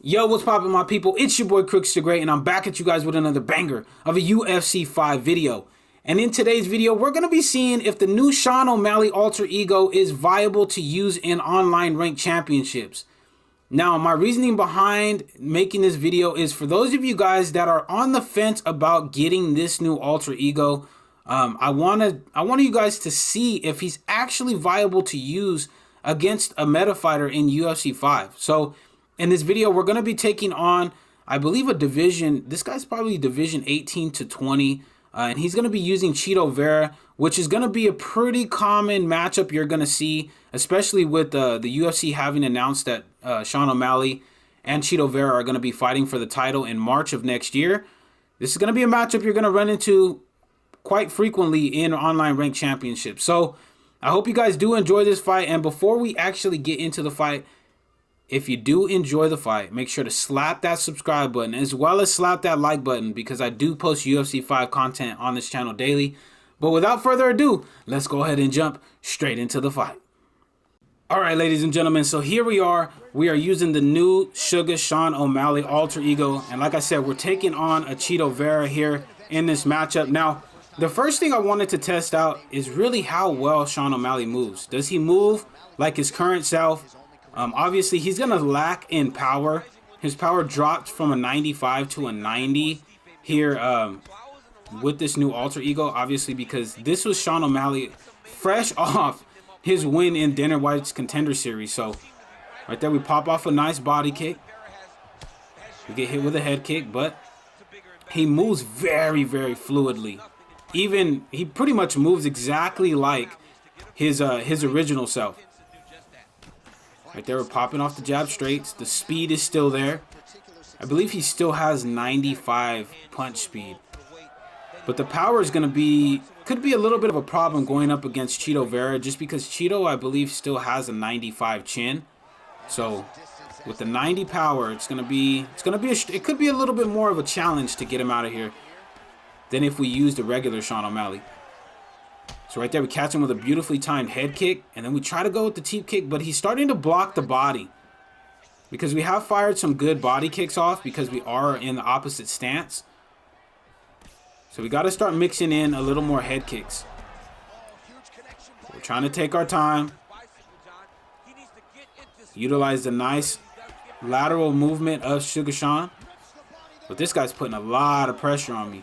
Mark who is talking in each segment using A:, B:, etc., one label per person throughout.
A: Yo, what's poppin', my people? It's your boy Crooks the Great, and I'm back at you guys with another banger of a UFC 5 video. And in today's video, we're going to be seeing if the new Sean O'Malley alter ego is viable to use in online ranked championships. Now, my reasoning behind making this video is for those of you guys that are on the fence about getting this new alter ego. I wanted you guys to see if he's actually viable to use against a meta fighter in UFC 5. So in this video, we're going to be taking on, I believe, a division. This guy's probably division 18 to 20. And he's going to be using Chito Vera, which is going to be a pretty common matchup you're going to see, especially with the UFC having announced that Sean O'Malley and Chito Vera are going to be fighting for the title in March of next year. This is going to be a matchup you're going to run into quite frequently in online ranked championships. So I hope you guys do enjoy this fight. And before we actually get into the fight, if you do enjoy the fight, make sure to slap that subscribe button as well as slap that like button, because I do post UFC 5 content on this channel daily. But without further ado, let's go ahead and jump straight into the fight. All right, ladies and gentlemen, so here we are. We are using the new Sugar Sean O'Malley alter ego. And like I said, we're taking on a Chito Vera here in this matchup. Now, the first thing I wanted to test out is really how well Sean O'Malley moves. Does he move like his current self? Obviously, he's going to lack in power. His power dropped from a 95 to a 90 here with this new alter ego, obviously, because this was Sean O'Malley fresh off his win in Dana White's Contender Series. So right there, we pop off a nice body kick. We get hit with a head kick, but he moves very, very fluidly. Even he pretty much moves exactly like his original self. Right there, we're popping off the jab straights. The speed is still there. I believe he still has 95 punch speed. But the power is going to be, could be a little bit of a problem going up against Chito Vera, just because Chito, I believe, still has a 95 chin. So with the 90 power, it could be a little bit more of a challenge to get him out of here than if we used a regular Sean O'Malley. So right there, we catch him with a beautifully timed head kick, and then we try to go with the teep kick, but he's starting to block the body, because we have fired some good body kicks off because we are in the opposite stance. So we got to start mixing in a little more head kicks. We're trying to take our time, utilize the nice lateral movement of Sugar Sean, but this guy's putting a lot of pressure on me.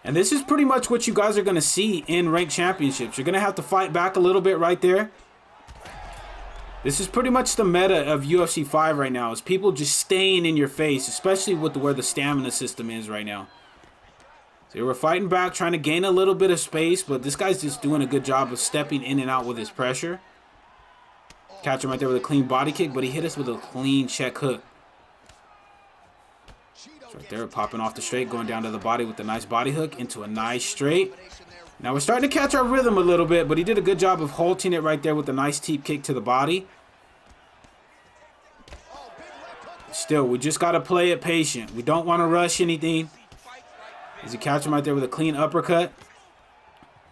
A: And this is pretty much what you guys are going to see in ranked championships. You're going to have to fight back a little bit right there. This is pretty much the meta of UFC 5 right now, is people just staying in your face, especially with where the stamina system is right now. So we're fighting back, trying to gain a little bit of space, but this guy's just doing a good job of stepping in and out with his pressure. Catch him right there with a clean body kick, but he hit us with a clean check hook. So right there, popping off the straight, going down to the body with the nice body hook into a nice straight. Now we're starting to catch our rhythm a little bit, but he did a good job of halting it right there with a nice teep kick to the body. Still, we just got to play it patient. We don't want to rush anything. As you catch him right there with a clean uppercut.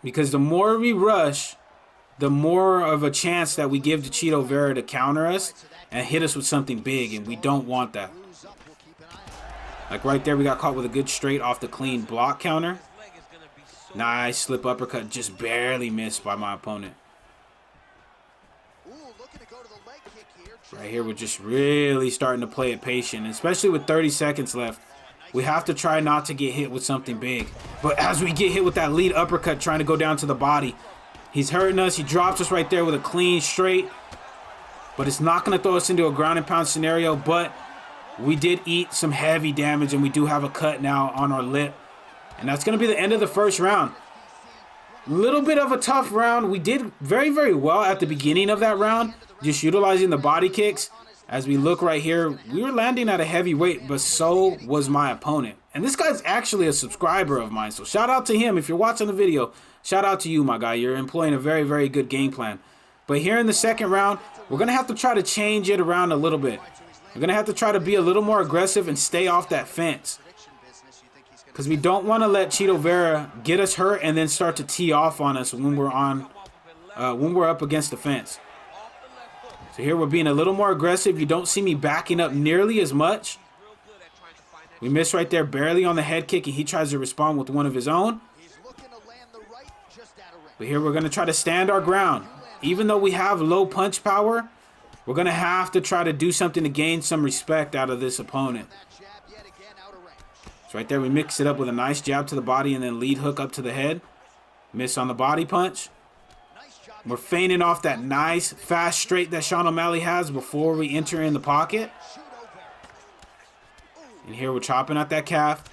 A: Because the more we rush, the more of a chance that we give to Chito Vera to counter us and hit us with something big, and we don't want that. Like right there, we got caught with a good straight off the clean block counter. Nice slip uppercut, just barely missed by my opponent. Right here, we're just really starting to play it patient, especially with 30 seconds left. We have to try not to get hit with something big. But as we get hit with that lead uppercut trying to go down to the body, he's hurting us. He drops us right there with a clean straight. But it's not going to throw us into a ground and pound scenario, but we did eat some heavy damage, and we do have a cut now on our lip. And that's going to be the end of the first round. Little bit of a tough round. We did very, very well at the beginning of that round, just utilizing the body kicks. As we look right here, we were landing at a heavy weight, but so was my opponent. And this guy's actually a subscriber of mine, so shout out to him. If you're watching the video, shout out to you, my guy. You're employing a very, very good game plan. But here in the second round, we're going to have to try to change it around a little bit. We're going to have to try to be a little more aggressive and stay off that fence, because we don't want to let Chito Vera get us hurt and then start to tee off on us when we're up against the fence. So here we're being a little more aggressive. You don't see me backing up nearly as much. We miss right there barely on the head kick, and he tries to respond with one of his own. But here we're going to try to stand our ground. Even though we have low punch power, we're going to have to try to do something to gain some respect out of this opponent. So right there we mix it up with a nice jab to the body and then lead hook up to the head. Miss on the body punch. We're feigning off that nice fast straight that Sean O'Malley has before we enter in the pocket. And here we're chopping at that calf.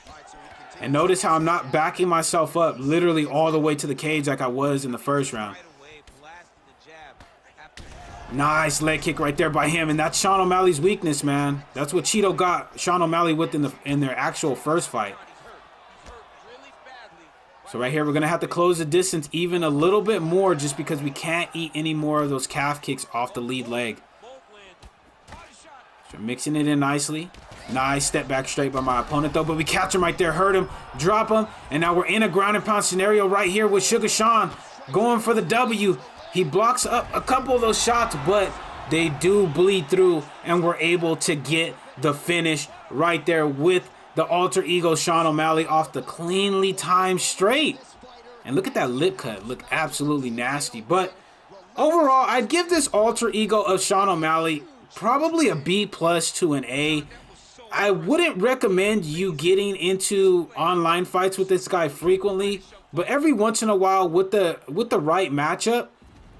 A: And notice how I'm not backing myself up literally all the way to the cage like I was in the first round. Nice leg kick right there by him. And that's Sean O'Malley's weakness, man. That's what Cheeto got Sean O'Malley with in their actual first fight. So right here, we're going to have to close the distance even a little bit more just because we can't eat any more of those calf kicks off the lead leg. So mixing it in nicely. Nice step back straight by my opponent though, but we catch him right there, hurt him, drop him, and now we're in a ground and pound scenario right here with Sugar Sean going for the W. He blocks up a couple of those shots, but they do bleed through, and we're able to get the finish right there with the alter ego Sean O'Malley off the cleanly timed straight. And look at that lip cut, look absolutely nasty. But overall, I'd give this alter ego of Sean O'Malley probably a B+ to an A. I wouldn't recommend you getting into online fights with this guy frequently, but every once in a while with the right matchup,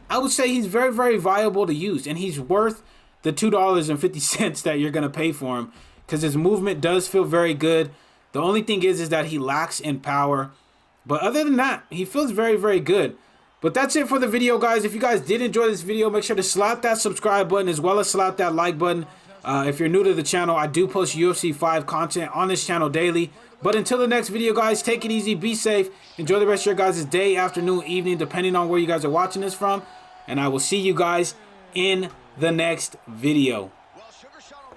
A: I would say he's very, very viable to use, and he's worth the $2.50 that you're going to pay for him because his movement does feel very good. The only thing is that he lacks in power, but other than that, he feels very, very good. But that's it for the video, guys. If you guys did enjoy this video, make sure to slap that subscribe button as well as slap that like button. If you're new to the channel, I do post UFC 5 content on this channel daily. But until the next video, guys, take it easy, be safe, enjoy the rest of your guys' day, afternoon, evening, depending on where you guys are watching this from. And I will see you guys in the next video.